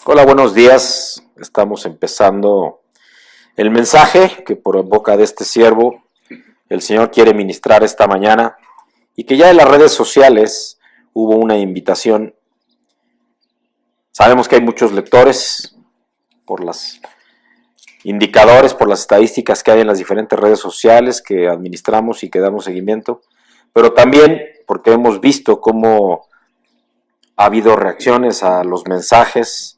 Hola, buenos días. Estamos empezando el mensaje que por boca de este siervo el Señor quiere ministrar esta mañana y que ya en las redes sociales hubo una invitación. Sabemos que hay muchos lectores por los indicadores, por las estadísticas que hay en las diferentes redes sociales que administramos y que damos seguimiento, pero también porque hemos visto cómo ha habido reacciones a los mensajes,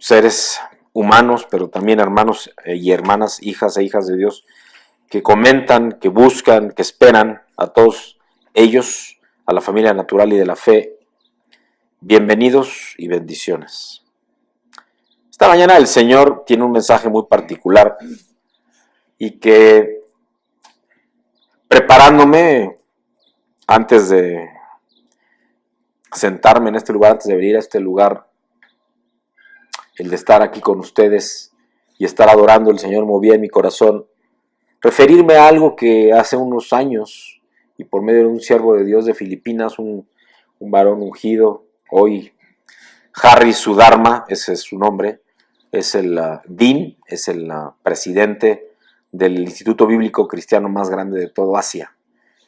seres humanos, pero también hermanos y hermanas, hijas e hijas de Dios, que comentan, que buscan, que esperan. A todos ellos, a la familia natural y de la fe, bienvenidos y bendiciones. Esta mañana el Señor tiene un mensaje muy particular y que, preparándome antes de sentarme en este lugar, antes de venir a este lugar, el de estar aquí con ustedes y estar adorando al Señor, movía en mi corazón referirme a algo que hace unos años, y por medio de un siervo de Dios de Filipinas, un varón ungido, hoy Harry Sudharma, ese es su nombre, es el dean, es el presidente del Instituto Bíblico Cristiano más grande de toda Asia,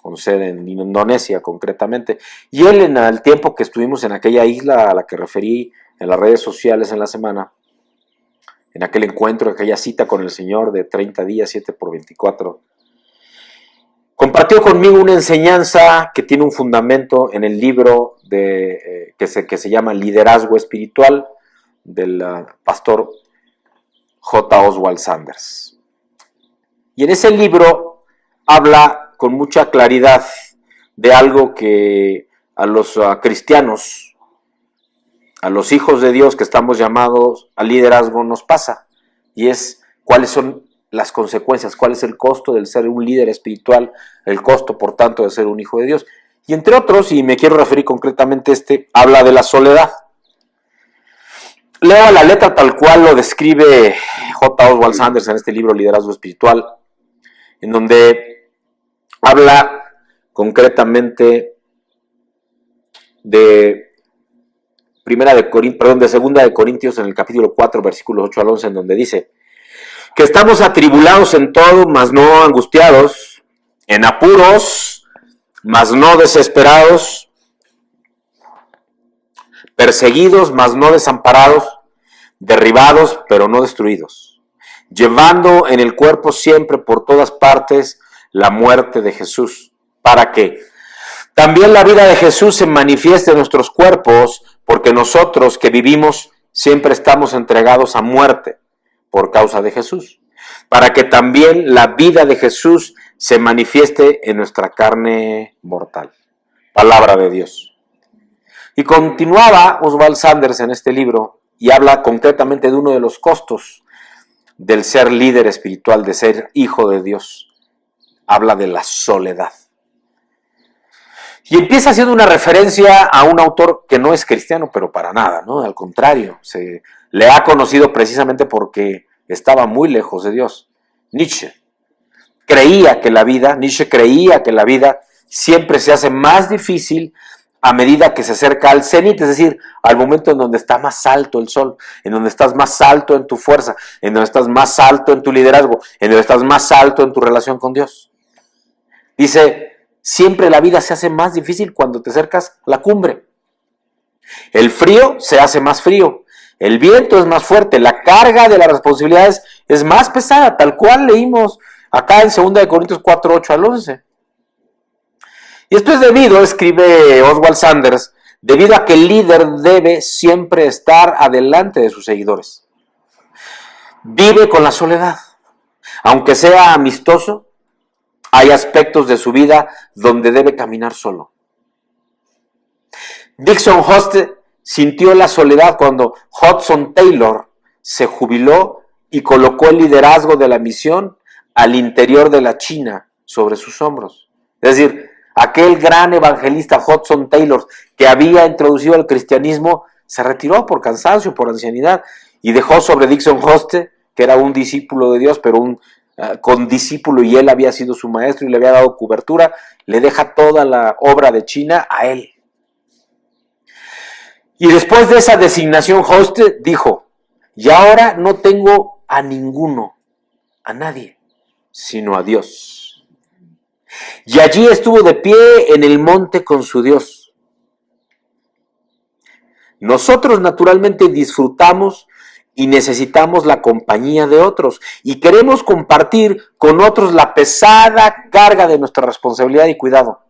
con sede en Indonesia concretamente. Y él, en el tiempo que estuvimos en aquella isla a la que referí en las redes sociales en la semana, en aquel encuentro, aquella cita con el Señor de 30 días, 7x24, compartió conmigo una enseñanza que tiene un fundamento en el libro que se llama Liderazgo Espiritual, del pastor J. Oswald Sanders. Y en ese libro habla con mucha claridad de algo que a los cristianos, a los hijos de Dios que estamos llamados al liderazgo nos pasa, y es cuáles son las consecuencias, cuál es el costo del ser un líder espiritual, el costo por tanto de ser un hijo de Dios. Y entre otros, y me quiero referir concretamente a habla de la soledad. Leo la letra tal cual lo describe J. Oswald Sanders en este libro Liderazgo Espiritual, en donde habla concretamente de Segunda de Corintios en el capítulo 4, versículos 8 al 11, en donde dice que estamos atribulados en todo, mas no angustiados, en apuros, mas no desesperados, perseguidos, mas no desamparados, derribados, pero no destruidos, llevando en el cuerpo siempre por todas partes la muerte de Jesús, para que también la vida de Jesús se manifieste en nuestros cuerpos, porque nosotros que vivimos siempre estamos entregados a muerte por causa de Jesús, para que también la vida de Jesús se manifieste en nuestra carne mortal. Palabra de Dios. Y continuaba Oswald Sanders en este libro y habla concretamente de uno de los costos del ser líder espiritual, de ser hijo de Dios. Habla de la soledad. Y empieza haciendo una referencia a un autor que no es cristiano, pero para nada, ¿no? Al contrario, se le ha conocido precisamente porque estaba muy lejos de Dios. Nietzsche creía que la vida siempre se hace más difícil a medida que se acerca al cenit, es decir, al momento en donde está más alto el sol, en donde estás más alto en tu fuerza, en donde estás más alto en tu liderazgo, en donde estás más alto en tu relación con Dios. Dice, siempre la vida se hace más difícil cuando te acercas a la cumbre. El frío se hace más frío, el viento es más fuerte, la carga de las responsabilidades es más pesada, tal cual leímos acá en 2 Corintios 4, 8 al 11. Y esto es debido, escribe Oswald Sanders, debido a que el líder debe siempre estar adelante de sus seguidores. Vive con la soledad, aunque sea amistoso. Hay aspectos de su vida donde debe caminar solo. Dixon Hoste sintió la soledad cuando Hudson Taylor se jubiló y colocó el liderazgo de la misión al interior de la China sobre sus hombros. Es decir, aquel gran evangelista Hudson Taylor que había introducido el cristianismo se retiró por cansancio, por ancianidad, y dejó sobre Dixon Hoste, que era un discípulo de Dios, pero un condiscípulo, y él había sido su maestro y le había dado cobertura, le deja toda la obra de China a él. Y después de esa designación, Hoste dijo, y ahora no tengo a ninguno, a nadie, sino a Dios. Y allí estuvo de pie en el monte con su Dios. Nosotros naturalmente disfrutamos y necesitamos la compañía de otros y queremos compartir con otros la pesada carga de nuestra responsabilidad y cuidado.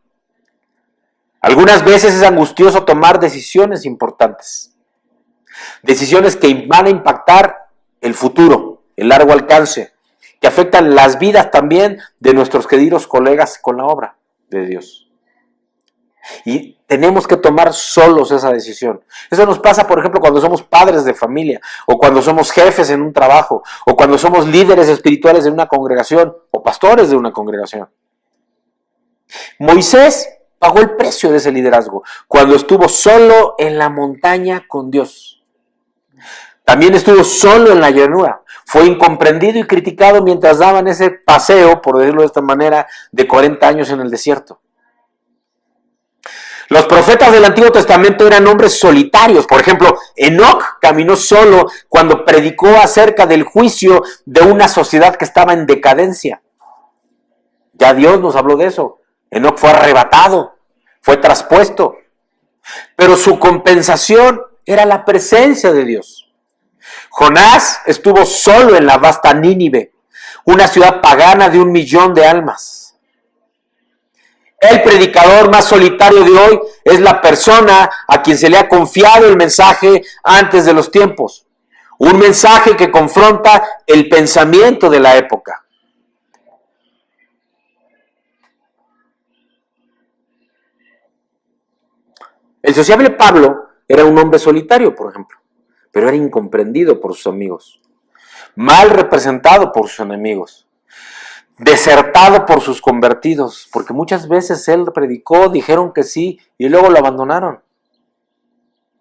Algunas veces es angustioso tomar decisiones importantes, decisiones que van a impactar el futuro, el largo alcance, que afectan las vidas también de nuestros queridos colegas con la obra de Dios. Y tenemos que tomar solos esa decisión. Eso nos pasa, por ejemplo, cuando somos padres de familia, o cuando somos jefes en un trabajo, o cuando somos líderes espirituales de una congregación, o pastores de una congregación. Moisés pagó el precio de ese liderazgo cuando estuvo solo en la montaña con Dios. También estuvo solo en la llanura. Fue incomprendido y criticado mientras daban ese paseo, por decirlo de esta manera, de 40 años en el desierto. Los profetas del Antiguo Testamento eran hombres solitarios. Por ejemplo, Enoc caminó solo cuando predicó acerca del juicio de una sociedad que estaba en decadencia. Ya Dios nos habló de eso. Enoc fue arrebatado, fue traspuesto. Pero su compensación era la presencia de Dios. Jonás estuvo solo en la vasta Nínive, una ciudad pagana de 1 millón de almas. El predicador más solitario de hoy es la persona a quien se le ha confiado el mensaje antes de los tiempos. Un mensaje que confronta el pensamiento de la época. El sociable Pablo era un hombre solitario, por ejemplo, pero era incomprendido por sus amigos, mal representado por sus enemigos, desertado por sus convertidos, porque muchas veces él predicó, dijeron que sí y luego lo abandonaron.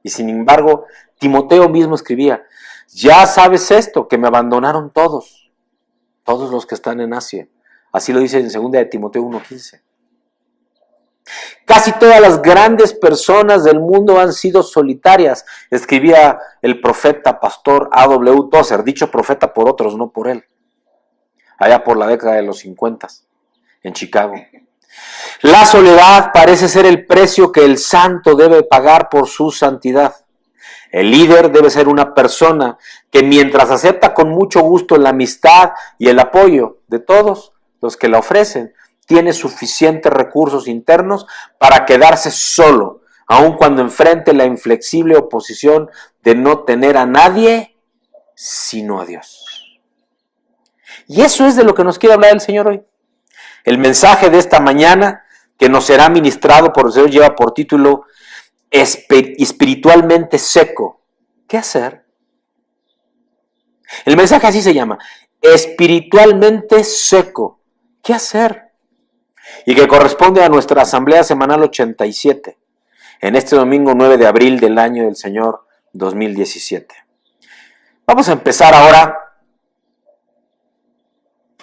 Y sin embargo, Timoteo mismo escribía, ya sabes esto, que me abandonaron todos los que están en Asia. Así lo dice en 2 de Timoteo 1:15. Casi todas las grandes personas del mundo han sido solitarias, escribía el profeta pastor A.W. Tozer, dicho profeta por otros, no por él, allá por la década de los 50, en Chicago. La soledad parece ser el precio que el santo debe pagar por su santidad. El líder debe ser una persona que mientras acepta con mucho gusto la amistad y el apoyo de todos los que la ofrecen, tiene suficientes recursos internos para quedarse solo, aun cuando enfrente la inflexible oposición de no tener a nadie sino a Dios. Y eso es de lo que nos quiere hablar el Señor hoy. El mensaje de esta mañana que nos será ministrado por el Señor lleva por título Espiritualmente seco. ¿Qué hacer? El mensaje así se llama, Espiritualmente seco. ¿Qué hacer? Y que corresponde a nuestra Asamblea Semanal 87, en este domingo 9 de abril del año del Señor 2017. Vamos a empezar ahora.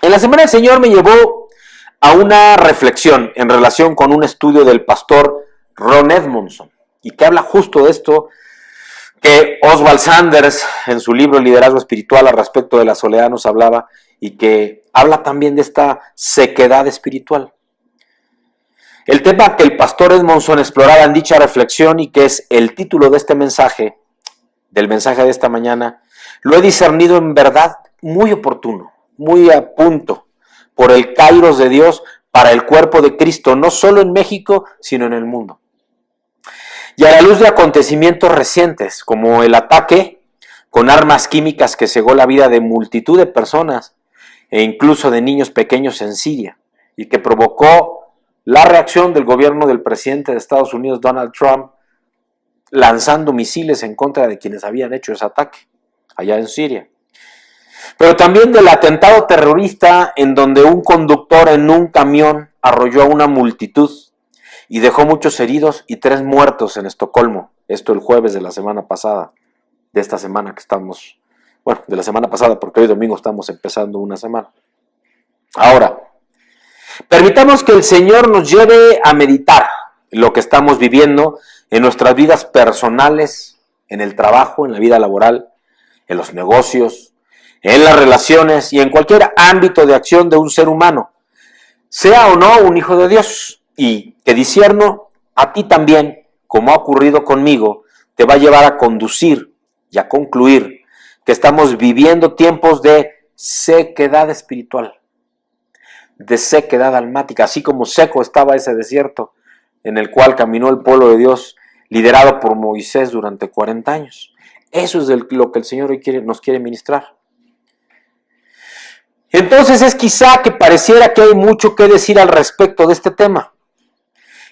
En la Semana del Señor me llevó a una reflexión en relación con un estudio del pastor Ron Edmondson, y que habla justo de esto que Oswald Sanders en su libro Liderazgo Espiritual al respecto de la soledad nos hablaba, y que habla también de esta sequedad espiritual. El tema que el pastor Edmondson exploraba en dicha reflexión y que es el título de este mensaje, del mensaje de esta mañana, lo he discernido en verdad muy oportuno, muy a punto, por el kairos de Dios para el cuerpo de Cristo, no solo en México, sino en el mundo. Y a la luz de acontecimientos recientes, como el ataque con armas químicas que cegó la vida de multitud de personas, e incluso de niños pequeños en Siria, y que provocó la reacción del gobierno del presidente de Estados Unidos, Donald Trump, lanzando misiles en contra de quienes habían hecho ese ataque allá en Siria. Pero también del atentado terrorista en donde un conductor en un camión arrolló a una multitud y dejó muchos heridos y 3 muertos en Estocolmo. Esto el jueves de la semana pasada, de esta semana que estamos, bueno, de la semana pasada, porque hoy domingo estamos empezando una semana. Ahora, permitamos que el Señor nos lleve a meditar lo que estamos viviendo en nuestras vidas personales en el trabajo, en la vida laboral, en los negocios, en las relaciones y en cualquier ámbito de acción de un ser humano, sea o no un hijo de Dios, y que discierno a ti también, como ha ocurrido conmigo, te va a llevar a conducir y a concluir que estamos viviendo tiempos de sequedad espiritual, de sequedad almática, así como seco estaba ese desierto en el cual caminó el pueblo de Dios liderado por Moisés durante 40 años. Eso es lo que el Señor hoy nos quiere ministrar. Entonces es quizá que pareciera que hay mucho que decir al respecto de este tema,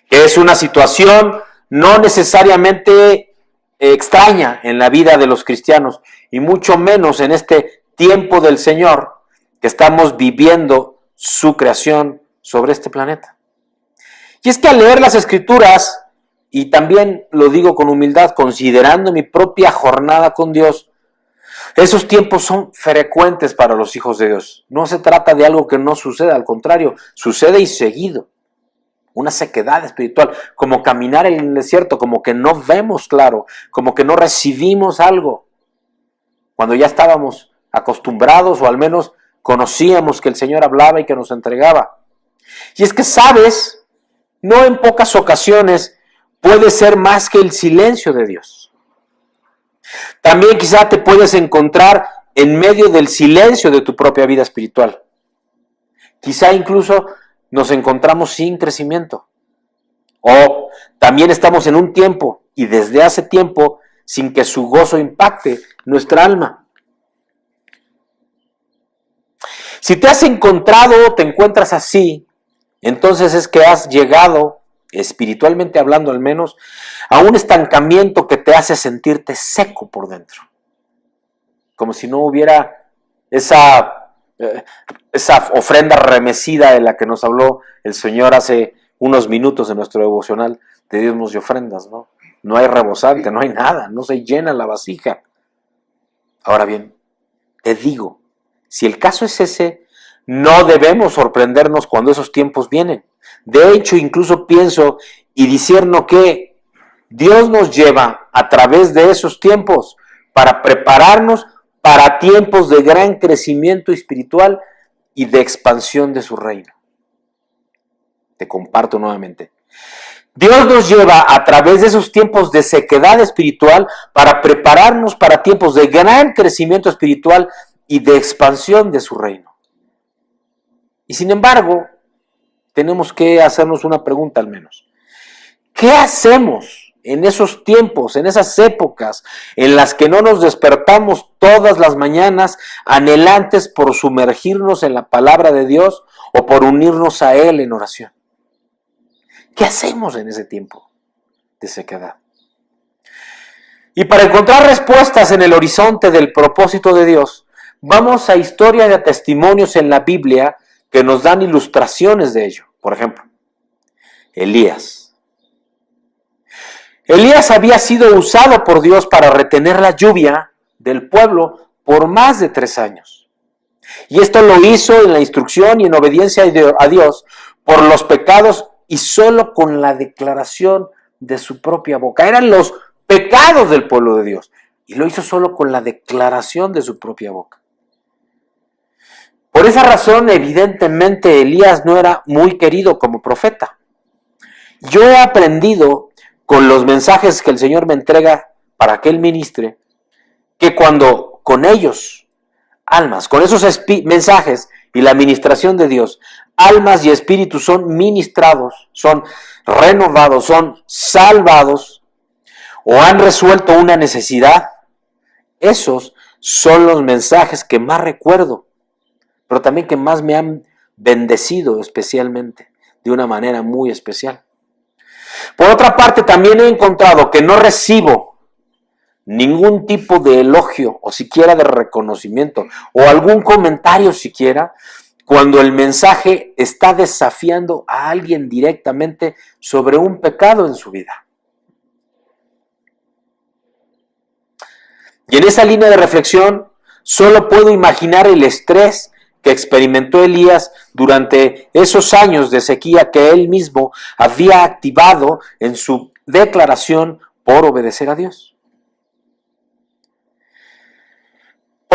que es una situación no necesariamente extraña en la vida de los cristianos, y mucho menos en este tiempo del Señor que estamos viviendo su creación sobre este planeta. Y es que al leer las Escrituras, y también lo digo con humildad, considerando mi propia jornada con Dios, esos tiempos son frecuentes para los hijos de Dios. No se trata de algo que no suceda, al contrario, sucede y seguido. Una sequedad espiritual, como caminar en el desierto, como que no vemos claro, como que no recibimos algo, cuando ya estábamos acostumbrados o al menos conocíamos que el Señor hablaba y que nos entregaba. Y es que, ¿sabes? No en pocas ocasiones puede ser más que el silencio de Dios. También quizá te puedes encontrar en medio del silencio de tu propia vida espiritual. Quizá incluso nos encontramos sin crecimiento. O también estamos en un tiempo, y desde hace tiempo, sin que su gozo impacte nuestra alma. Si te has encontrado o te encuentras así, entonces es que has llegado, espiritualmente hablando al menos, a un estancamiento que te hace sentirte seco por dentro. Como si no hubiera esa ofrenda remecida de la que nos habló el Señor hace unos minutos en nuestro devocional de diezmos y ofrendas, ¿no? No hay rebosante, no hay nada, no se llena la vasija. Ahora bien, te digo, si el caso es ese, no debemos sorprendernos cuando esos tiempos vienen. De hecho, incluso pienso y discierno que Dios nos lleva a través de esos tiempos para prepararnos para tiempos de gran crecimiento espiritual y de expansión de su reino. Te comparto nuevamente. Dios nos lleva a través de esos tiempos de sequedad espiritual para prepararnos para tiempos de gran crecimiento espiritual y de expansión de su reino. Y sin embargo, tenemos que hacernos una pregunta al menos. ¿Qué hacemos en esos tiempos, en esas épocas en las que no nos despertamos todas las mañanas anhelantes por sumergirnos en la palabra de Dios o por unirnos a Él en oración? ¿Qué hacemos en ese tiempo de sequedad? Y para encontrar respuestas en el horizonte del propósito de Dios, vamos a historias de testimonios en la Biblia que nos dan ilustraciones de ello. Por ejemplo, Elías. Elías había sido usado por Dios para retener la lluvia del pueblo por más de 3 años. Y esto lo hizo en la instrucción y en obediencia a Dios por los pecados y solo con la declaración de su propia boca. Eran los pecados del pueblo de Dios. Y lo hizo solo con la declaración de su propia boca. Por esa razón, evidentemente, Elías no era muy querido como profeta. Yo he aprendido con los mensajes que el Señor me entrega para que Él ministre, que cuando con ellos, almas, con esos mensajes y la ministración de Dios, almas y espíritus son ministrados, son renovados, son salvados o han resuelto una necesidad, esos son los mensajes que más recuerdo, pero también que más me han bendecido especialmente, de una manera muy especial. Por otra parte, también he encontrado que no recibo ningún tipo de elogio o siquiera de reconocimiento o algún comentario siquiera cuando el mensaje está desafiando a alguien directamente sobre un pecado en su vida. Y en esa línea de reflexión, solo puedo imaginar el estrés que experimentó Elías durante esos años de sequía que él mismo había activado en su declaración por obedecer a Dios.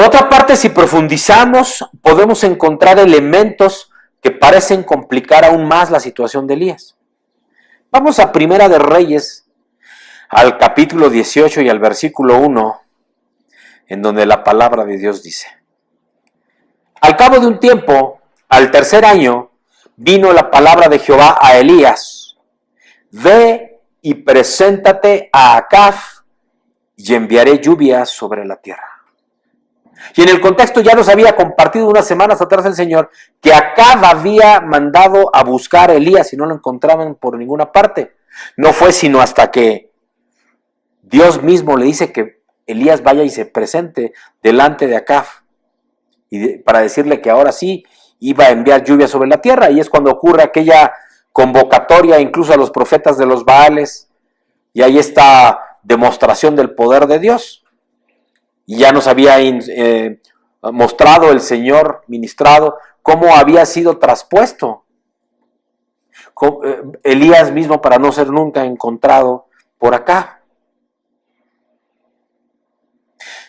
Por otra parte, si profundizamos, podemos encontrar elementos que parecen complicar aún más la situación de Elías. Vamos a Primera de Reyes, al capítulo 18 y al versículo 1, en donde la palabra de Dios dice: Al cabo de un tiempo, al tercer año, vino la palabra de Jehová a Elías: Ve y preséntate a Acab, y enviaré lluvia sobre la tierra. Y en el contexto ya nos había compartido unas semanas atrás el Señor que Acab había mandado a buscar a Elías y no lo encontraban por ninguna parte. No fue sino hasta que Dios mismo le dice que Elías vaya y se presente delante de Acab para decirle que ahora sí iba a enviar lluvia sobre la tierra. Y es cuando ocurre aquella convocatoria incluso a los profetas de los Baales, y ahí está demostración del poder de Dios. Y ya nos había mostrado el Señor, ministrado, cómo había sido traspuesto Elías mismo para no ser nunca encontrado por acá.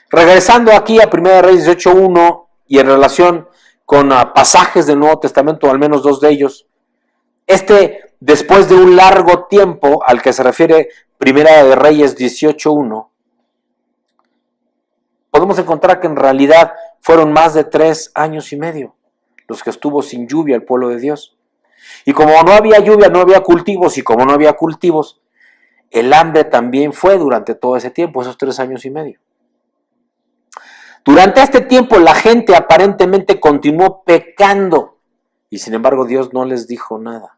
Regresando aquí a 1 Reyes 18:1 y en relación con pasajes del Nuevo Testamento, al menos dos de ellos, después de un largo tiempo al que se refiere 1 Reyes 18:1, podemos encontrar que en realidad fueron más de 3 años y medio los que estuvo sin lluvia el pueblo de Dios. Y como no había lluvia, no había cultivos, y como no había cultivos, el hambre también fue durante todo ese tiempo, esos 3 años y medio. Durante este tiempo la gente aparentemente continuó pecando, y sin embargo Dios no les dijo nada.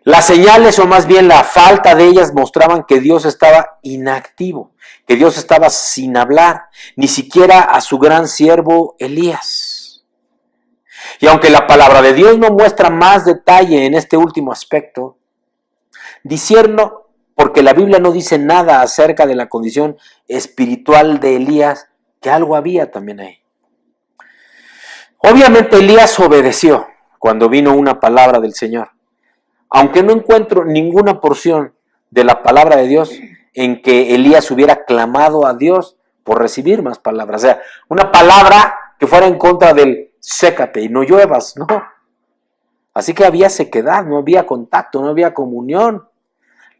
Las señales, o más bien la falta de ellas, mostraban que Dios estaba inactivo, que Dios estaba sin hablar, ni siquiera a su gran siervo Elías. Y aunque la palabra de Dios no muestra más detalle en este último aspecto, discierno, porque la Biblia no dice nada acerca de la condición espiritual de Elías, que algo había también ahí. Obviamente Elías obedeció cuando vino una palabra del Señor, aunque no encuentro ninguna porción de la palabra de Dios en que Elías hubiera clamado a Dios por recibir más palabras. O sea, una palabra que fuera en contra del sécate y no lluevas, no. Así que había sequedad, no había contacto, no había comunión,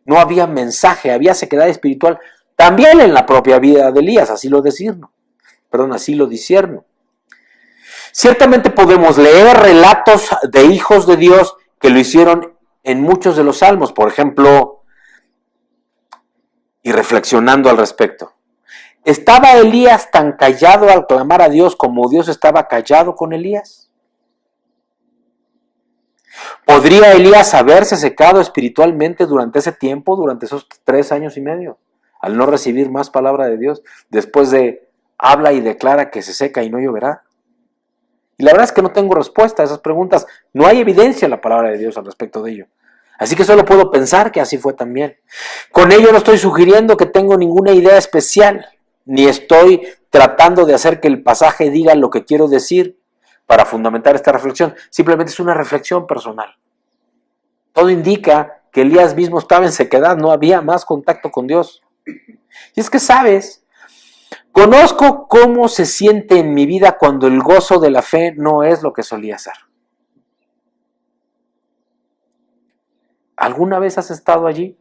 no había mensaje, había sequedad espiritual también en la propia vida de Elías, así lo discierno. Ciertamente podemos leer relatos de hijos de Dios que lo hicieron en muchos de los salmos, por ejemplo, y reflexionando al respecto. ¿Estaba Elías tan callado al clamar a Dios como Dios estaba callado con Elías? ¿Podría Elías haberse secado espiritualmente durante ese tiempo, durante esos 3 años y medio, al no recibir más palabra de Dios, después de habla y declara que se seca y no lloverá? Y la verdad es que no tengo respuesta a esas preguntas. No hay evidencia en la palabra de Dios al respecto de ello. Así que solo puedo pensar que así fue también. Con ello no estoy sugiriendo que tengo ninguna idea especial, ni estoy tratando de hacer que el pasaje diga lo que quiero decir para fundamentar esta reflexión. Simplemente es una reflexión personal. Todo indica que Elías mismo estaba en sequedad, no había más contacto con Dios. Y es que, ¿sabes? Conozco cómo se siente en mi vida cuando el gozo de la fe no es lo que solía ser. ¿Alguna vez has estado allí?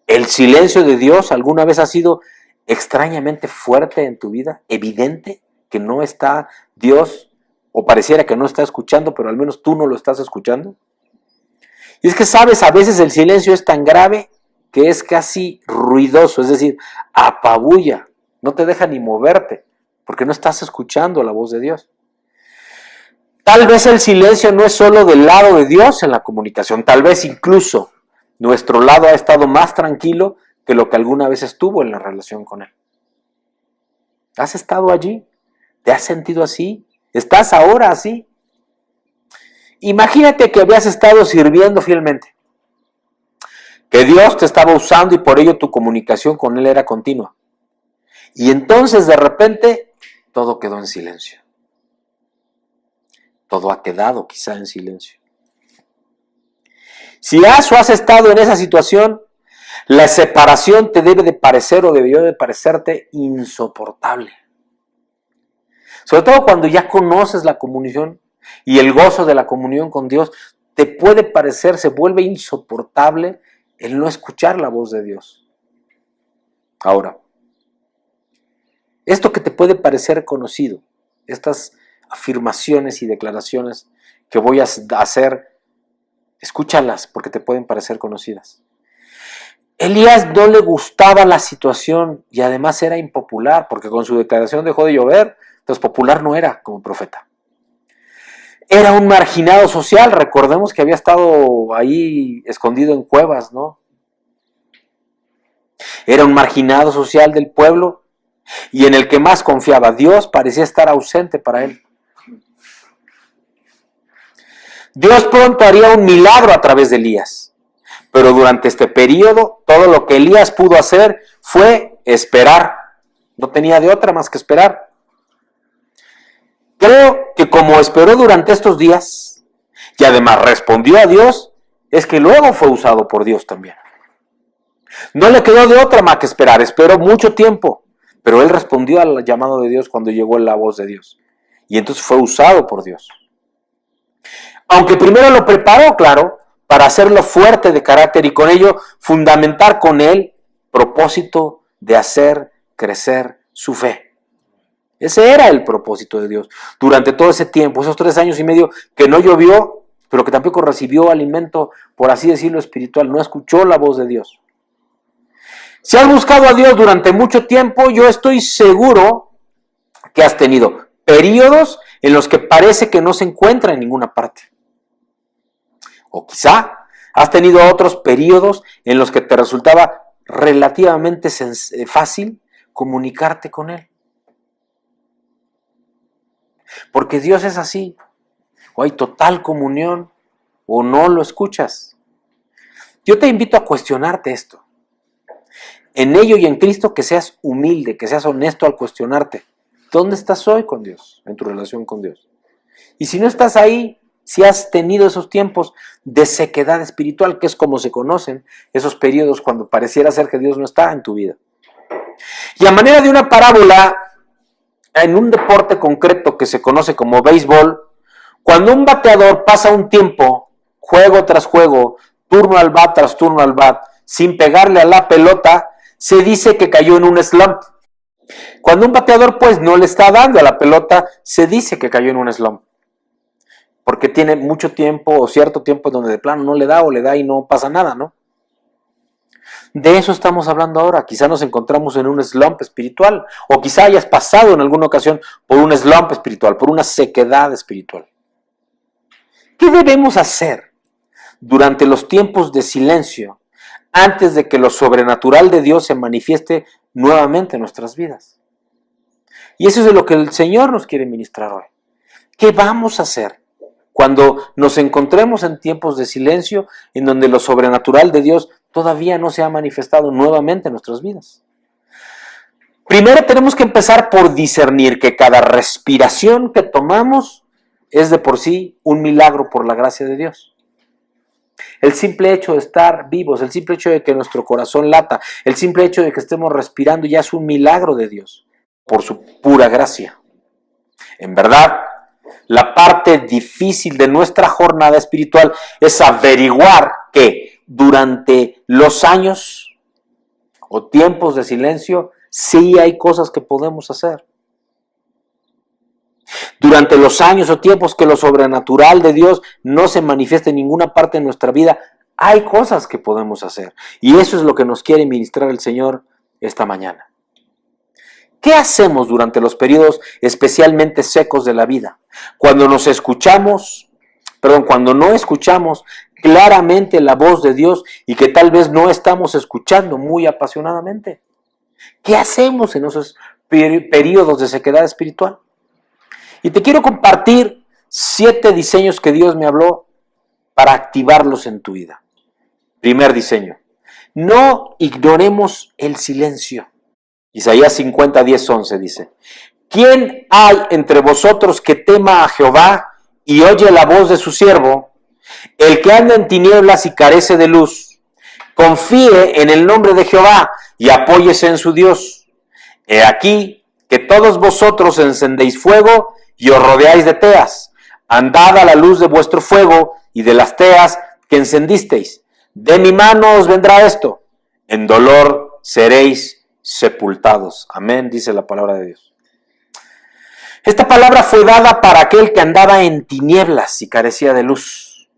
¿El silencio de Dios alguna vez ha sido extrañamente fuerte en tu vida? ¿Evidente que no está Dios, o pareciera que no está escuchando, pero al menos tú no lo estás escuchando? Y es que, ¿sabes? A veces el silencio es tan grave que es casi ruidoso, es decir, apabulla, no te deja ni moverte, porque no estás escuchando la voz de Dios. Tal vez el silencio no es solo del lado de Dios en la comunicación, tal vez incluso nuestro lado ha estado más tranquilo que lo que alguna vez estuvo en la relación con Él. ¿Has estado allí? ¿Te has sentido así? ¿Estás ahora así? Imagínate que habías estado sirviendo fielmente, que Dios te estaba usando y por ello tu comunicación con Él era continua. Y entonces de repente todo quedó en silencio. Todo ha quedado quizá en silencio. Si has estado en esa situación, La separación te debe de parecer o debió de parecerte insoportable. Sobre todo cuando ya conoces la comunión y el gozo de la comunión con Dios, te puede parecer, se vuelve insoportable el no escuchar la voz de Dios. Ahora, esto que te puede parecer conocido, estas afirmaciones y declaraciones que voy a hacer, escúchalas porque te pueden parecer conocidas. Elías no le gustaba la situación y además era impopular porque con su declaración dejó de llover, entonces popular no era como profeta. Era un marginado social, recordemos que había estado ahí escondido en cuevas, ¿no? Era un marginado social del pueblo y en el que más confiaba. Dios parecía estar ausente para él. Dios pronto haría un milagro a través de Elías, pero durante este periodo todo lo que Elías pudo hacer fue esperar. No tenía de otra más que esperar. Creo que como esperó durante estos días y además respondió a Dios, es que luego fue usado por Dios también. No le quedó de otra más que esperar, esperó mucho tiempo, pero él respondió al llamado de Dios cuando llegó la voz de Dios. Y entonces fue usado por Dios. Aunque primero lo preparó, claro, para hacerlo fuerte de carácter y con ello fundamentar con él propósito de hacer crecer su fe. Ese era el propósito de Dios. Durante todo ese tiempo, esos 3 años y medio que no llovió, pero que tampoco recibió alimento, por así decirlo, espiritual, no escuchó la voz de Dios. Si has buscado a Dios durante mucho tiempo, yo estoy seguro que has tenido periodos en los que parece que no se encuentra en ninguna parte. O quizá has tenido otros periodos en los que te resultaba relativamente fácil comunicarte con Él. Porque Dios es así. O hay total comunión o no lo escuchas. Yo te invito a cuestionarte esto. En ello y en Cristo que seas humilde, que seas honesto al cuestionarte. ¿Dónde estás hoy con Dios? En tu relación con Dios. Y si no estás ahí, si has tenido esos tiempos de sequedad espiritual, que es como se conocen esos periodos cuando pareciera ser que Dios no está en tu vida. Y a manera de una parábola, en un deporte concreto que se conoce como béisbol, cuando un bateador pasa un tiempo, juego tras juego, turno al bat tras turno al bat, sin pegarle a la pelota, se dice que cayó en un slump. Cuando un bateador pues no le está dando a la pelota, se dice que cayó en un slump. Porque tiene mucho tiempo o cierto tiempo donde de plano no le da o le da y no pasa nada, ¿no? De eso estamos hablando ahora. Quizá nos encontramos en un slump espiritual o quizá hayas pasado en alguna ocasión por un slump espiritual, por una sequedad espiritual. ¿Qué debemos hacer durante los tiempos de silencio antes de que lo sobrenatural de Dios se manifieste nuevamente en nuestras vidas? Y eso es de lo que el Señor nos quiere ministrar hoy. ¿Qué vamos a hacer cuando nos encontremos en tiempos de silencio en donde lo sobrenatural de Dios todavía no se ha manifestado nuevamente en nuestras vidas? Primero tenemos que empezar por discernir que cada respiración que tomamos es de por sí un milagro por la gracia de Dios. El simple hecho de estar vivos, el simple hecho de que nuestro corazón lata, el simple hecho de que estemos respirando ya es un milagro de Dios, por su pura gracia. En verdad, la parte difícil de nuestra jornada espiritual es averiguar que durante los años o tiempos de silencio sí hay cosas que podemos hacer. Durante los años o tiempos que lo sobrenatural de Dios no se manifiesta en ninguna parte de nuestra vida, hay cosas que podemos hacer. Y eso es lo que nos quiere ministrar el Señor esta mañana. ¿Qué hacemos durante los periodos especialmente secos de la vida? Cuando no escuchamos claramente la voz de Dios y que tal vez no estamos escuchando muy apasionadamente. ¿Qué hacemos en esos periodos de sequedad espiritual? Y te quiero compartir 7 diseños que Dios me habló para activarlos en tu vida. Primer diseño: no ignoremos el silencio. Isaías 50, 10, 11 dice: ¿quién hay entre vosotros que tema a Jehová y oye la voz de su siervo? El que anda en tinieblas y carece de luz, Confíe en el nombre de Jehová y apóyese en su Dios. He aquí que todos vosotros encendéis fuego y os rodeáis de teas. Andad a la luz de vuestro fuego y de las teas que encendisteis. De mi mano os vendrá esto. En dolor seréis sepultados. Amén, dice la palabra de Dios. Esta palabra fue dada para aquel que andaba en tinieblas y carecía de luz.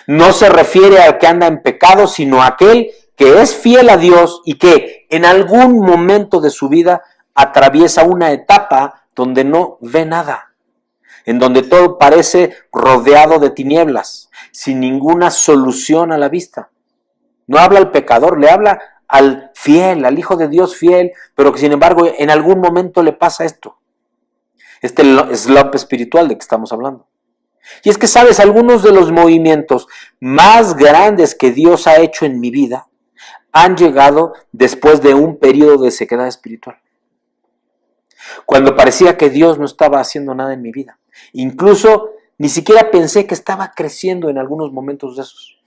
No se refiere al que anda en pecado, sino a aquel que es fiel a Dios y que en algún momento de su vida atraviesa una etapa donde no ve nada, en donde todo parece rodeado de tinieblas, sin ninguna solución a la vista. No habla al pecador, le habla al fiel, al Hijo de Dios fiel, pero que sin embargo en algún momento le pasa esto. Este slump espiritual de que estamos hablando. Y es que, ¿sabes? Algunos de los movimientos más grandes que Dios ha hecho en mi vida han llegado después de un periodo de sequedad espiritual. Cuando parecía que Dios no estaba haciendo nada en mi vida. Incluso ni siquiera pensé que estaba creciendo en algunos momentos de esos.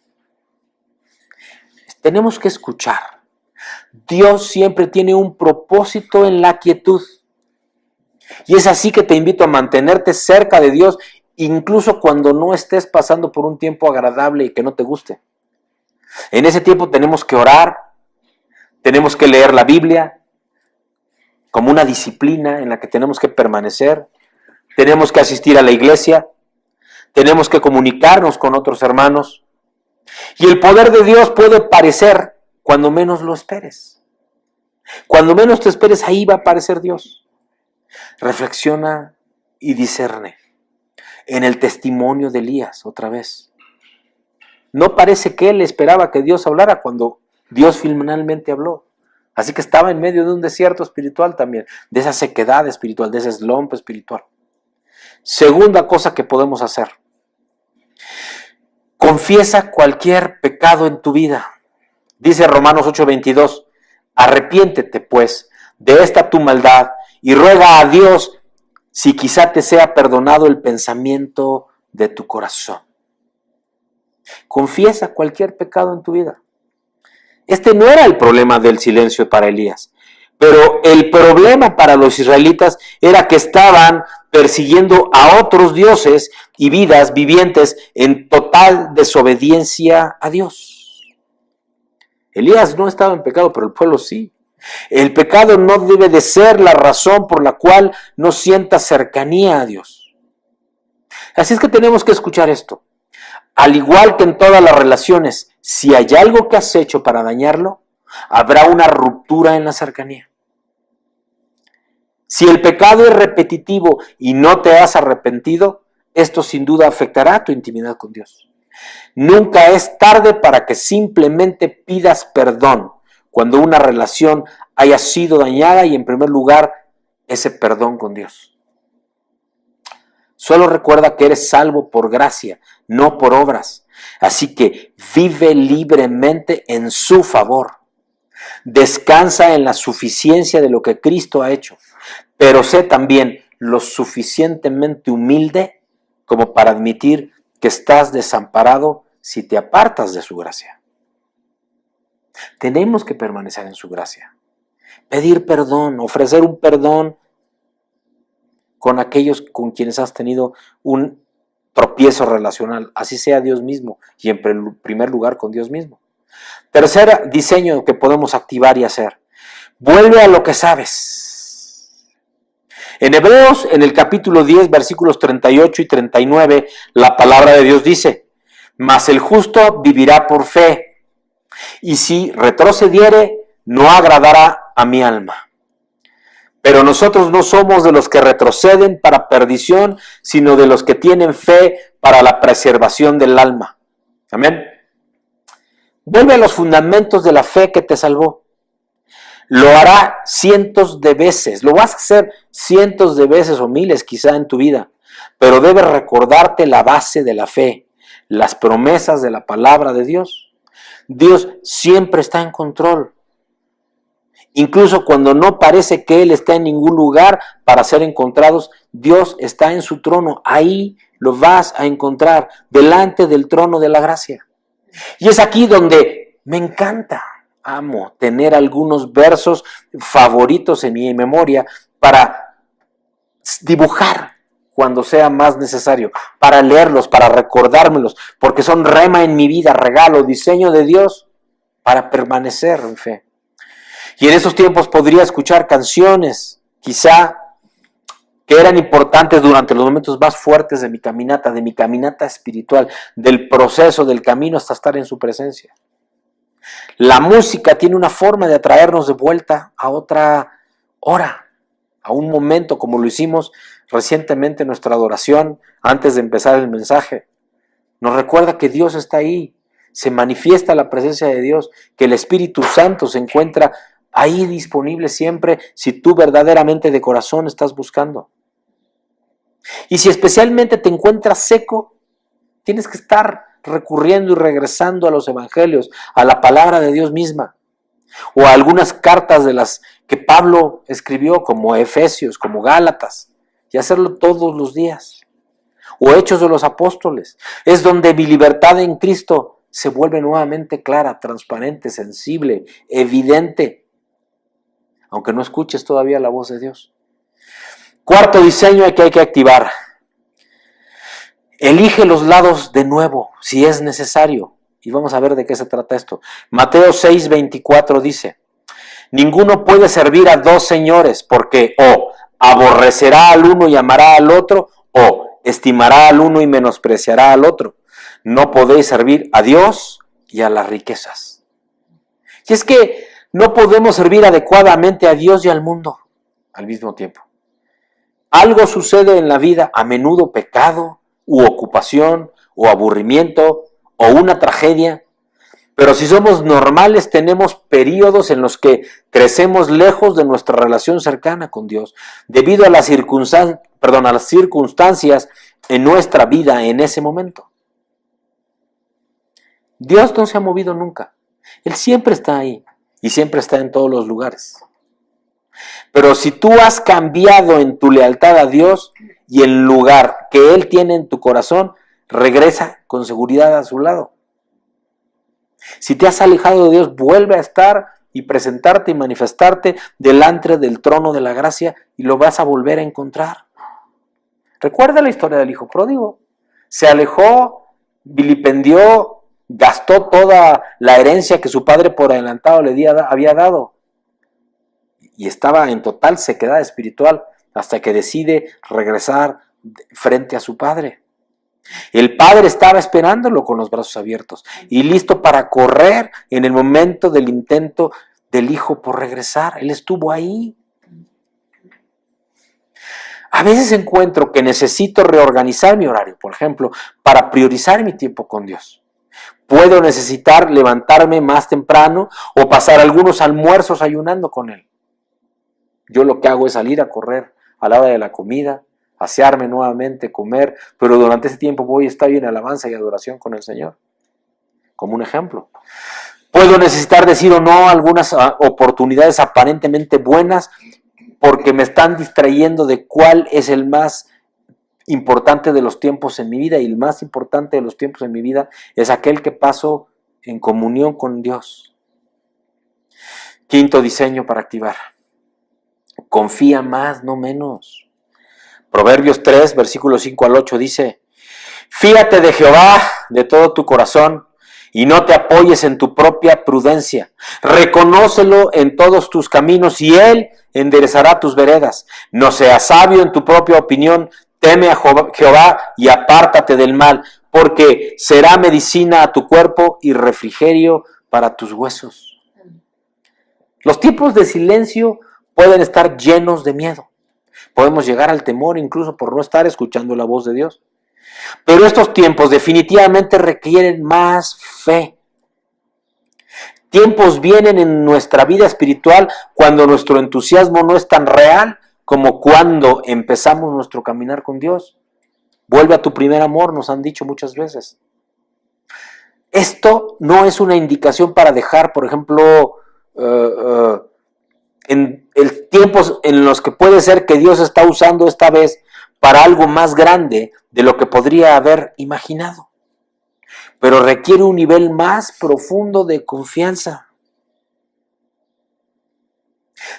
Tenemos que escuchar. Dios siempre tiene un propósito en la quietud. Y es así que te invito a mantenerte cerca de Dios, incluso cuando no estés pasando por un tiempo agradable y que no te guste. En ese tiempo tenemos que orar, tenemos que leer la Biblia como una disciplina en la que tenemos que permanecer, tenemos que asistir a la iglesia, tenemos que comunicarnos con otros hermanos. Y el poder de Dios puede aparecer cuando menos lo esperes. Cuando menos te esperes, ahí va a aparecer Dios. Reflexiona y discerne. En el testimonio de Elías, otra vez. No parece que él esperaba que Dios hablara cuando Dios finalmente habló. Así que estaba en medio de un desierto espiritual también, de esa sequedad espiritual, de ese slump espiritual. Segunda cosa que podemos hacer. Confiesa cualquier pecado en tu vida. Dice Romanos 8:22, arrepiéntete pues de esta tu maldad y ruega a Dios si quizá te sea perdonado el pensamiento de tu corazón. Confiesa cualquier pecado en tu vida. Este no era el problema del silencio para Elías, pero el problema para los israelitas era que estaban persiguiendo a otros dioses y vidas vivientes en total desobediencia a Dios. Elías no estaba en pecado, pero el pueblo sí. El pecado no debe de ser la razón por la cual no sientas cercanía a Dios. Así es que tenemos que escuchar esto. Al igual que en todas las relaciones, si hay algo que has hecho para dañarlo, habrá una ruptura en la cercanía. Si el pecado es repetitivo y no te has arrepentido, esto sin duda afectará tu intimidad con Dios. Nunca es tarde para que simplemente pidas perdón cuando una relación haya sido dañada y en primer lugar ese perdón con Dios. Solo recuerda que eres salvo por gracia, no por obras. Así que vive libremente en su favor. Descansa en la suficiencia de lo que Cristo ha hecho. Pero sé también lo suficientemente humilde como para admitir que estás desamparado si te apartas de su gracia. Tenemos que permanecer en su gracia. Pedir perdón, ofrecer un perdón con aquellos con quienes has tenido un tropiezo relacional, así sea Dios mismo y en primer lugar con Dios mismo. Tercer diseño que podemos activar y hacer. Vuelve a lo que sabes. En Hebreos, en el capítulo 10, versículos 38 y 39, la palabra de Dios dice, mas el justo vivirá por fe, y si retrocediere, no agradará a mi alma. Pero nosotros no somos de los que retroceden para perdición, sino de los que tienen fe para la preservación del alma. Amén. Vuelve a los fundamentos de la fe que te salvó. Lo hará cientos de veces, lo vas a hacer cientos de veces o miles quizá en tu vida, pero debes recordarte la base de la fe, las promesas de la palabra de Dios. Dios siempre está en control. Incluso cuando no parece que Él está en ningún lugar para ser encontrados, Dios está en su trono. Ahí lo vas a encontrar, delante del trono de la gracia. Y es aquí donde me encanta, amo tener algunos versos favoritos en mi memoria para dibujar cuando sea más necesario, para leerlos, para recordármelos, porque son rema en mi vida, regalo, diseño de Dios para permanecer en fe. Y en esos tiempos podría escuchar canciones, quizá, que eran importantes durante los momentos más fuertes de mi caminata espiritual, del proceso, del camino hasta estar en su presencia. La música tiene una forma de atraernos de vuelta a otra hora, a un momento, como lo hicimos recientemente en nuestra adoración antes de empezar el mensaje. Nos recuerda que Dios está ahí, se manifiesta la presencia de Dios, que el Espíritu Santo se encuentra ahí disponible siempre si tú verdaderamente de corazón estás buscando. Y si especialmente te encuentras seco, tienes que estar recurriendo y regresando a los evangelios, a la palabra de Dios misma, o a algunas cartas de las que Pablo escribió, como Efesios, como Gálatas, y hacerlo todos los días, o Hechos de los Apóstoles. Es donde mi libertad en Cristo se vuelve nuevamente clara, transparente, sensible, evidente, aunque no escuches todavía la voz de Dios. Cuarto diseño que hay que activar. Elige los lados de nuevo, si es necesario. Y vamos a ver de qué se trata esto. Mateo 6:24 dice: ninguno puede servir a dos señores, porque o aborrecerá al uno y amará al otro, o estimará al uno y menospreciará al otro. No podéis servir a Dios y a las riquezas. Y es que no podemos servir adecuadamente a Dios y al mundo al mismo tiempo. Algo sucede en la vida, a menudo pecado, u ocupación, o aburrimiento, o una tragedia. Pero si somos normales, tenemos periodos en los que crecemos lejos de nuestra relación cercana con Dios, debido a las circunstancias en nuestra vida en ese momento. Dios no se ha movido nunca. Él siempre está ahí y siempre está en todos los lugares. Pero si tú has cambiado en tu lealtad a Dios y el lugar que Él tiene en tu corazón, regresa con seguridad a su lado. Si te has alejado de Dios, vuelve a estar y presentarte y manifestarte delante del trono de la gracia y lo vas a volver a encontrar. Recuerda la historia del hijo pródigo. Se alejó, vilipendió, gastó toda la herencia que su padre por adelantado le había dado. Y estaba en total sequedad espiritual hasta que decide regresar frente a su padre. El padre estaba esperándolo con los brazos abiertos y listo para correr en el momento del intento del hijo por regresar. Él estuvo ahí. A veces encuentro que necesito reorganizar mi horario, por ejemplo, para priorizar mi tiempo con Dios. Puedo necesitar levantarme más temprano o pasar algunos almuerzos ayunando con Él. Yo lo que hago es salir a correr a la hora de la comida, asearme nuevamente, comer, pero durante ese tiempo voy a estar en alabanza y adoración con el Señor, como un ejemplo. Puedo necesitar decir o no algunas oportunidades aparentemente buenas porque me están distrayendo de cuál es el más importante de los tiempos en mi vida, y el más importante de los tiempos en mi vida es aquel que paso en comunión con Dios. Quinto diseño para activar. Confía más, no menos. Proverbios 3, versículos 5 al 8 dice: fíate de Jehová de todo tu corazón y no te apoyes en tu propia prudencia. Reconócelo en todos tus caminos y Él enderezará tus veredas. No seas sabio en tu propia opinión, teme a Jehová y apártate del mal, porque será medicina a tu cuerpo y refrigerio para tus huesos. Los tiempos de silencio pueden estar llenos de miedo. Podemos llegar al temor incluso por no estar escuchando la voz de Dios. Pero estos tiempos definitivamente requieren más fe. Tiempos vienen en nuestra vida espiritual cuando nuestro entusiasmo no es tan real como cuando empezamos nuestro caminar con Dios. Vuelve a tu primer amor, nos han dicho muchas veces. Esto no es una indicación para dejar, por ejemplo, en tiempos en los que puede ser que Dios está usando esta vez para algo más grande de lo que podría haber imaginado. pero requiere un nivel más profundo de confianza.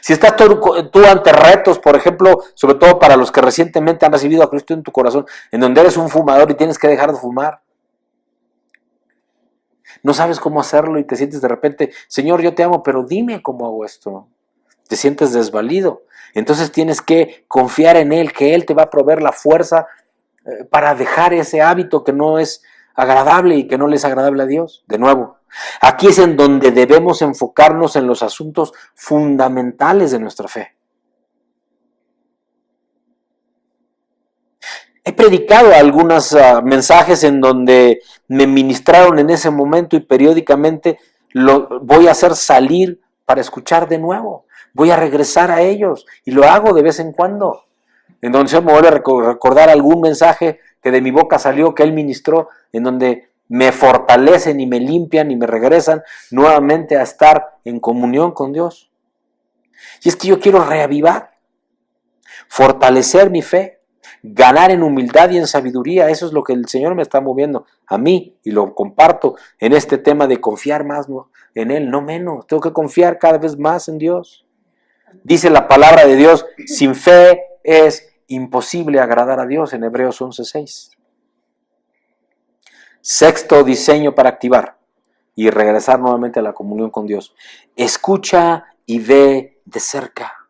Si estás tú ante retos, por ejemplo, sobre todo para los que recientemente han recibido a Cristo en tu corazón, en donde eres un fumador y tienes que dejar de fumar, no sabes cómo hacerlo y te sientes de repente, Señor, yo te amo, pero dime cómo hago esto. Te sientes desvalido. Entonces tienes que confiar en Él, que Él te va a proveer la fuerza para dejar ese hábito que no es agradable y que no le es agradable a Dios. De nuevo, aquí es en donde debemos enfocarnos en los asuntos fundamentales de nuestra fe. He predicado algunos mensajes en donde me ministraron en ese momento y periódicamente lo voy a hacer salir para escuchar de nuevo. Voy a regresar a ellos y lo hago de vez en cuando. En donde se me vuelve a recordar algún mensaje que de mi boca salió, que Él ministró, en donde me fortalecen y me limpian y me regresan nuevamente a estar en comunión con Dios. Y es que yo quiero reavivar, fortalecer mi fe, ganar en humildad y en sabiduría. Eso es lo que el Señor me está moviendo a mí y lo comparto en este tema de confiar más en Él, no menos. Tengo que confiar cada vez más en Dios. Dice la palabra de Dios, sin fe es imposible agradar a Dios en Hebreos 11:6. Sexto diseño para activar y regresar nuevamente a la comunión con Dios. Escucha y ve de cerca.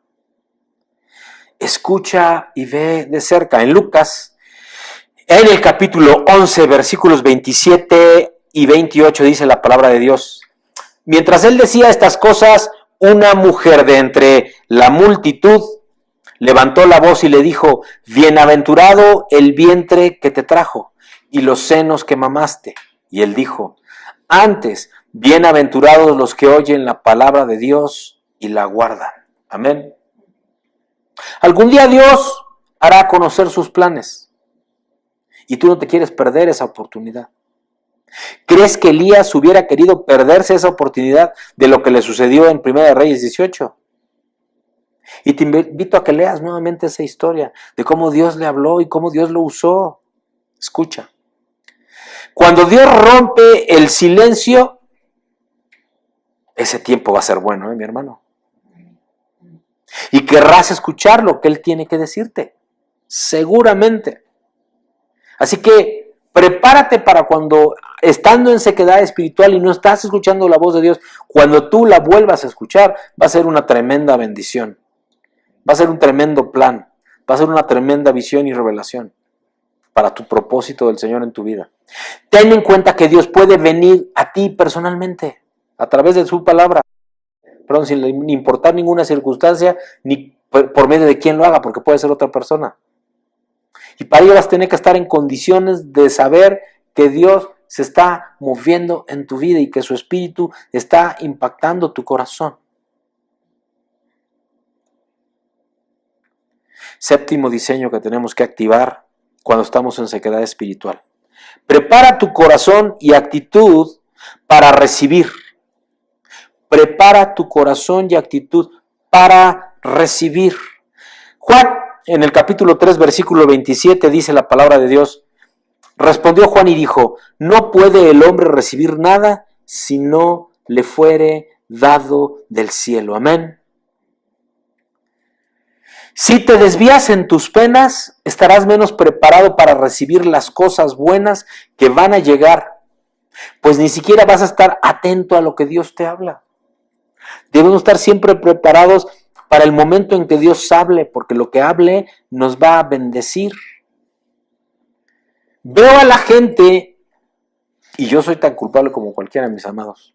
Escucha y ve de cerca. En Lucas, en el capítulo 11, versículos 27 y 28, dice la palabra de Dios. Mientras él decía estas cosas, una mujer de entre la multitud levantó la voz y le dijo, bienaventurado el vientre que te trajo y los senos que mamaste. Y él dijo, antes, bienaventurados los que oyen la palabra de Dios y la guardan. Amén. Algún día Dios hará conocer sus planes y tú no te quieres perder esa oportunidad. ¿Crees que Elías hubiera querido perderse esa oportunidad de lo que le sucedió en 1 Reyes 18? Y te invito a que leas nuevamente esa historia de cómo Dios le habló y cómo Dios lo usó. Escucha. Cuando Dios rompe el silencio, ese tiempo va a ser bueno, mi hermano. Y querrás escuchar lo que Él tiene que decirte. Seguramente. Así que prepárate para cuando, estando en sequedad espiritual y no estás escuchando la voz de Dios, cuando tú la vuelvas a escuchar, va a ser una tremenda bendición. Va a ser un tremendo plan. Va a ser una tremenda visión y revelación para tu propósito del Señor en tu vida. Ten en cuenta que Dios puede venir a ti personalmente, a través de su palabra. Perdón, sin importar ninguna circunstancia, ni por medio de quién lo haga, porque puede ser otra persona. Y para ello vas a tener que estar en condiciones de saber que Dios se está moviendo en tu vida y que su espíritu está impactando tu corazón. Séptimo diseño que tenemos que activar cuando estamos en sequedad espiritual. Prepara tu corazón y actitud para recibir. Prepara tu corazón y actitud para recibir. Juan, en el capítulo 3, versículo 27, dice la palabra de Dios. Respondió Juan y dijo, no puede el hombre recibir nada si no le fuere dado del cielo. Amén. Si te desvías en tus penas, estarás menos preparado para recibir las cosas buenas que van a llegar, pues ni siquiera vas a estar atento a lo que Dios te habla. Debemos estar siempre preparados para el momento en que Dios hable, porque lo que hable nos va a bendecir. Veo a la gente, y yo soy tan culpable como cualquiera de mis amados,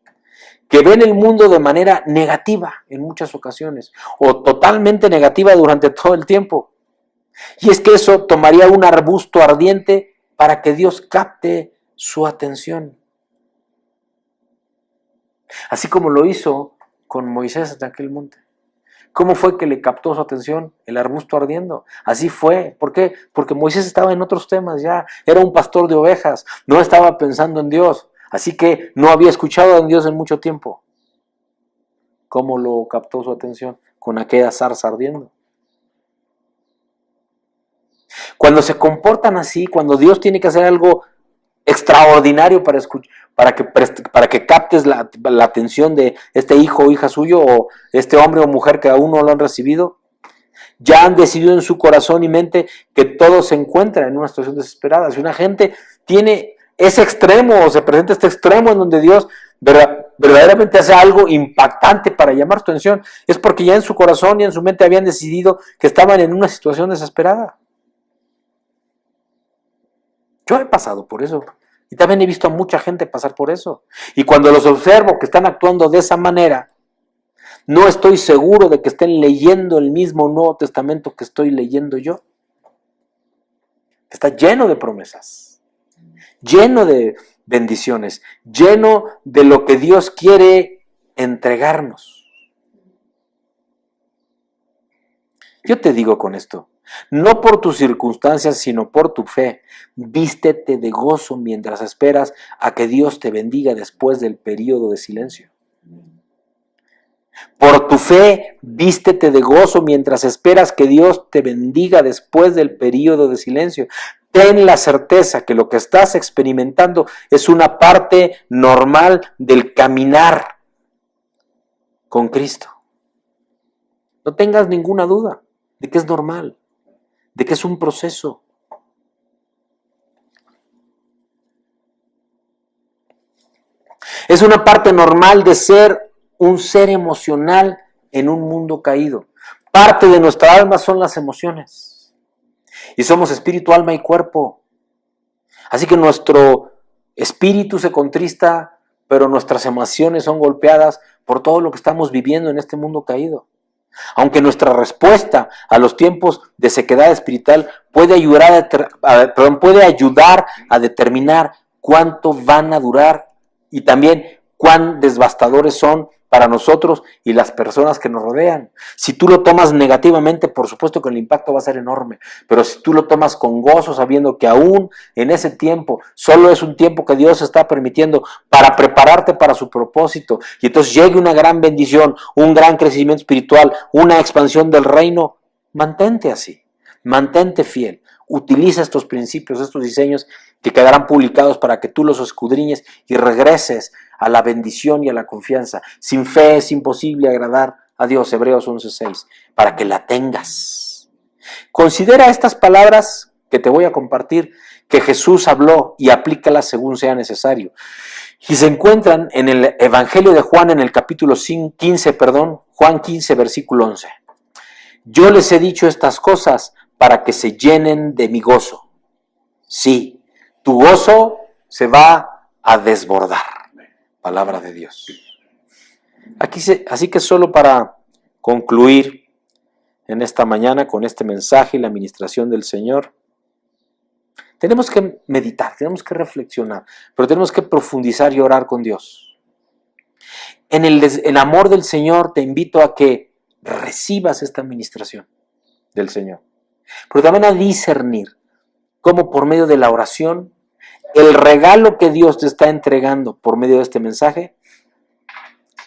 que ven el mundo de manera negativa en muchas ocasiones, o totalmente negativa durante todo el tiempo. Y es que eso tomaría un arbusto ardiente para que Dios capte su atención. Así como lo hizo con Moisés en aquel monte. ¿Cómo fue que le captó su atención? El arbusto ardiendo. Así fue. ¿Por qué? Porque Moisés estaba en otros temas ya. Era un pastor de ovejas. No estaba pensando en Dios. Así que no había escuchado a Dios en mucho tiempo. ¿Cómo lo captó su atención? Con aquella zarza ardiendo. Cuando se comportan así, cuando Dios tiene que hacer algo extraordinario para que captes la atención de este hijo o hija suyo, o este hombre o mujer que aún no lo han recibido. Ya han decidido en su corazón y mente que todo se encuentra en una situación desesperada. Si una gente tiene ese extremo o se presenta este extremo en donde Dios verdaderamente hace algo impactante para llamar tu atención, es porque ya en su corazón y en su mente habían decidido que estaban en una situación desesperada. Yo he pasado por eso y también he visto a mucha gente pasar por eso. Y cuando los observo que están actuando de esa manera, no estoy seguro de que estén leyendo el mismo Nuevo Testamento que estoy leyendo yo. Está lleno de promesas, lleno de bendiciones, lleno de lo que Dios quiere entregarnos. Yo te digo con esto, no por tus circunstancias, sino por tu fe, vístete de gozo mientras esperas a que Dios te bendiga después del periodo de silencio. Por tu fe, vístete de gozo mientras esperas que Dios te bendiga después del periodo de silencio. Ten la certeza que lo que estás experimentando es una parte normal del caminar con Cristo. No tengas ninguna duda de que es normal, de que es un proceso. Es una parte normal de ser un ser emocional en un mundo caído. Parte de nuestra alma son las emociones. Y somos espíritu, alma y cuerpo. Así que nuestro espíritu se contrista, pero nuestras emociones son golpeadas por todo lo que estamos viviendo en este mundo caído. Aunque nuestra respuesta a los tiempos de sequedad espiritual puede ayudar a determinar cuánto van a durar y también cuán devastadores son para nosotros y las personas que nos rodean. Si tú lo tomas negativamente, por supuesto que el impacto va a ser enorme, pero si tú lo tomas con gozo, sabiendo que aún en ese tiempo, solo es un tiempo que Dios está permitiendo para prepararte para su propósito, y entonces llegue una gran bendición, un gran crecimiento espiritual, una expansión del reino, mantente así, mantente fiel. Utiliza estos principios, estos diseños que quedarán publicados para que tú los escudriñes y regreses a la bendición y a la confianza. Sin fe es imposible agradar a Dios, Hebreos 11:6, para que la tengas. Considera estas palabras que te voy a compartir, que Jesús habló, y aplícalas según sea necesario. Y se encuentran en el Evangelio de Juan, en el capítulo 15, Juan 15, versículo 11. Yo les he dicho estas cosas para que se llenen de mi gozo. Sí, tu gozo se va a desbordar. Palabra de Dios. Así que solo para concluir en esta mañana con este mensaje y la administración del Señor, tenemos que meditar, tenemos que reflexionar, pero tenemos que profundizar y orar con Dios. En el amor del Señor te invito a que recibas esta administración del Señor, pero también a discernir cómo por medio de la oración, el regalo que Dios te está entregando por medio de este mensaje,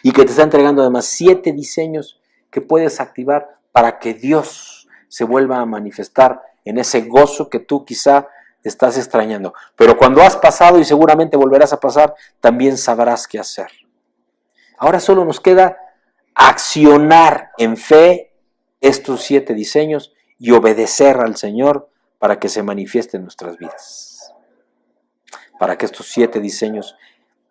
y que te está entregando además 7 diseños que puedes activar para que Dios se vuelva a manifestar en ese gozo que tú quizá estás extrañando. Pero cuando has pasado, y seguramente volverás a pasar, también sabrás qué hacer. Ahora solo nos queda accionar en fe estos 7 diseños y obedecer al Señor para que se manifieste en nuestras vidas. Para que estos 7 diseños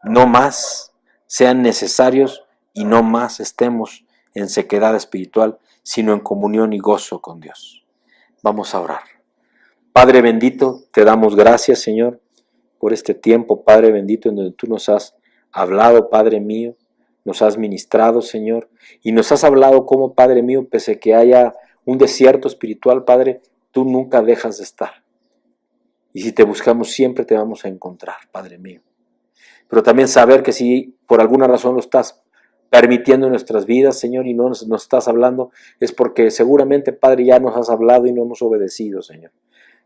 no más sean necesarios y no más estemos en sequedad espiritual, sino en comunión y gozo con Dios. Vamos a orar. Padre bendito, te damos gracias, Señor, por este tiempo, Padre bendito, en donde tú nos has hablado, Padre mío, nos has ministrado, Señor, y nos has hablado como, Padre mío, pese a que haya un desierto espiritual, Padre, tú nunca dejas de estar. Y si te buscamos siempre te vamos a encontrar, Padre mío. Pero también saber que si por alguna razón lo estás permitiendo en nuestras vidas, Señor, y no nos estás hablando, es porque seguramente, Padre, ya nos has hablado y no hemos obedecido, Señor.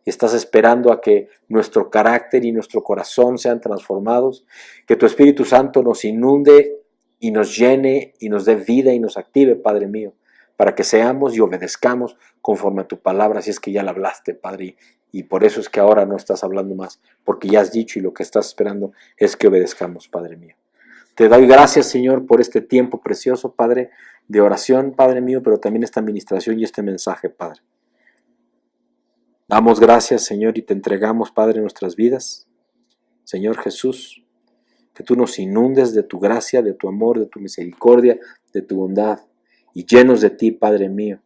Y estás esperando a que nuestro carácter y nuestro corazón sean transformados, que tu Espíritu Santo nos inunde y nos llene y nos dé vida y nos active, Padre mío, para que seamos y obedezcamos conforme a tu palabra, si es que ya la hablaste, Padre, y por eso es que ahora no estás hablando más, porque ya has dicho y lo que estás esperando es que obedezcamos, Padre mío. Te doy gracias, Señor, por este tiempo precioso, Padre, de oración, Padre mío, pero también esta administración y este mensaje, Padre. Damos gracias, Señor, y te entregamos, Padre, nuestras vidas. Señor Jesús, que tú nos inundes de tu gracia, de tu amor, de tu misericordia, de tu bondad, y llenos de ti, Padre mío,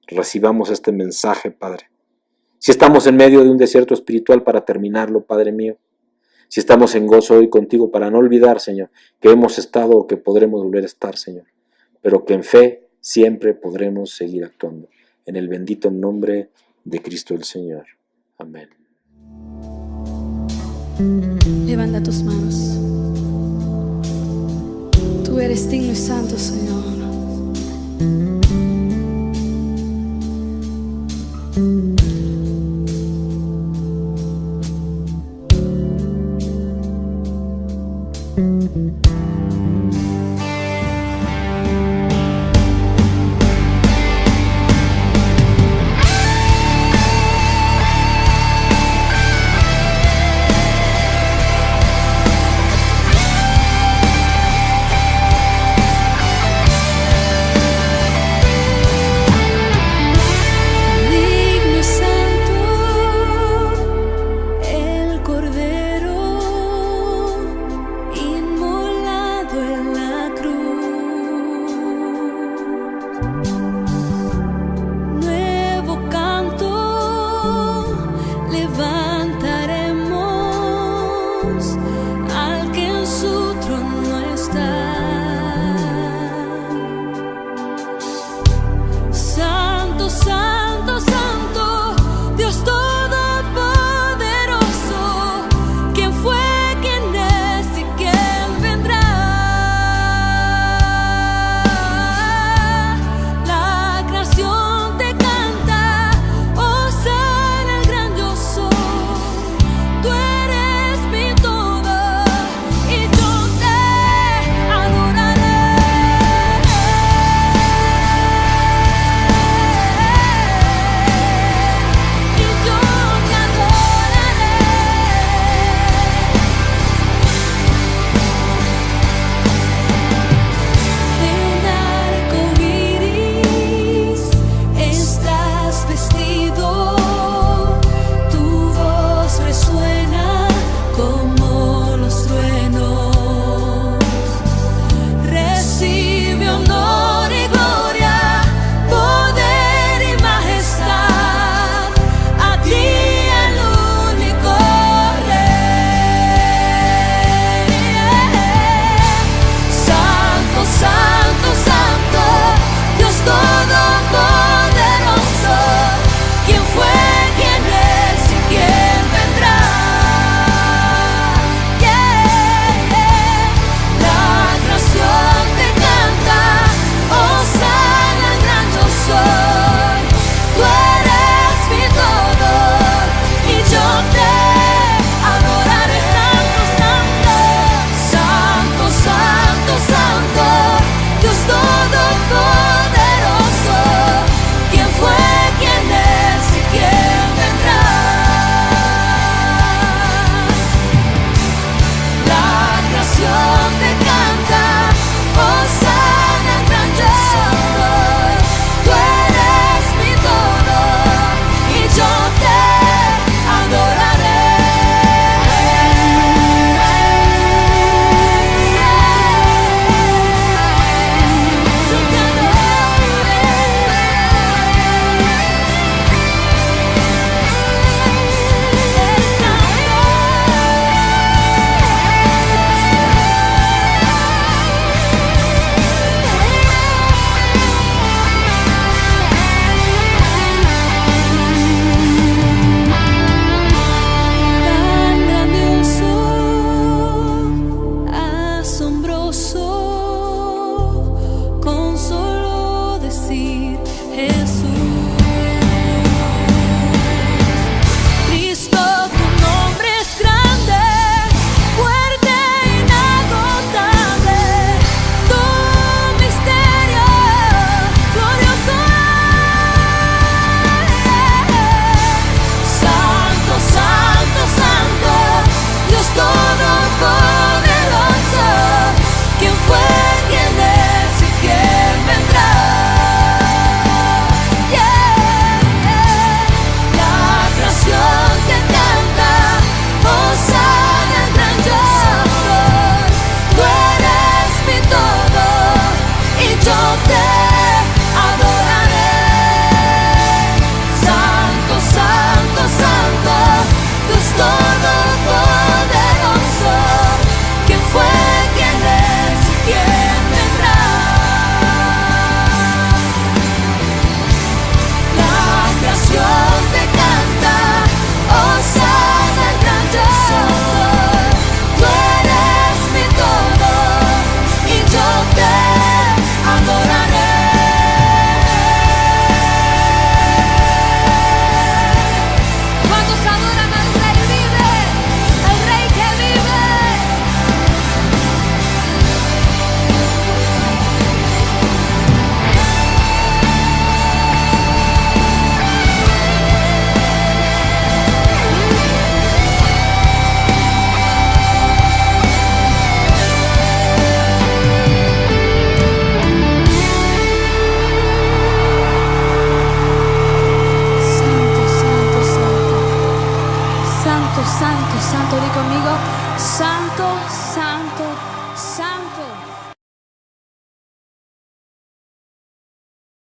recibamos este mensaje, Padre. Si estamos en medio de un desierto espiritual, para terminarlo, Padre mío. Si estamos en gozo hoy contigo, para no olvidar, Señor, que hemos estado o que podremos volver a estar, Señor, pero que en fe siempre podremos seguir actuando. En el bendito nombre de Cristo el Señor. Amén. Levanta tus manos. Tú eres digno y santo, Señor. Inmolado santo, santo. Di conmigo, santo, santo.